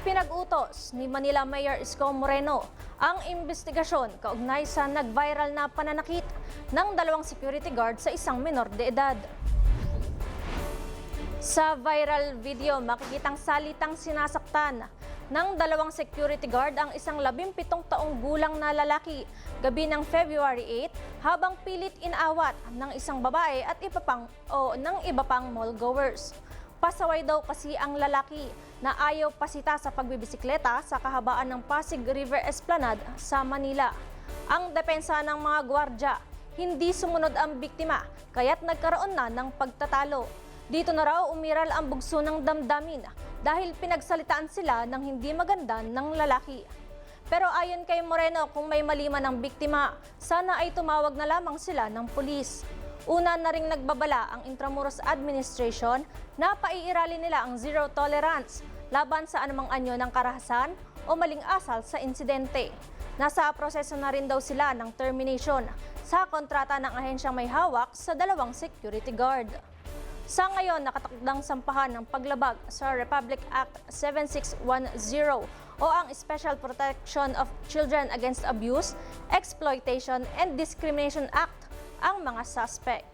Ipinag-utos ni Manila Mayor Isko Moreno ang investigasyon kaugnay sa nag-viral na pananakit ng dalawang security guard sa isang menor de edad. Sa viral video, makikitang salitang sinasaktan ng dalawang security guard ang isang 17 taong gulang na lalaki gabi ng February 8 habang pilit inawat ng isang babae at ng iba pang mall-goers. Pasaway daw kasi ang lalaki na ayaw pasita sa pagbibisikleta sa kahabaan ng Pasig River Esplanade sa Manila. Ang depensa ng mga gwardya, hindi sumunod ang biktima kaya't nagkaroon na ng pagtatalo. Dito na raw umiral ang bugso ng damdamin dahil pinagsalitaan sila ng hindi maganda ng lalaki. Pero ayon kay Moreno, kung may mali man ang biktima, sana ay tumawag na lamang sila ng pulis. Una na ring nagbabala ang Intramuros Administration na paiiralin nila ang zero tolerance laban sa anumang anyo ng karahasan o maling asal sa insidente. Nasa proseso na rin daw sila ng termination sa kontrata ng ahensyang may hawak sa dalawang security guard. Sa ngayon, nakatakdang sampahan ng paglabag sa Republic Act 7610 o ang Special Protection of Children Against Abuse, Exploitation and Discrimination Act ang mga suspect.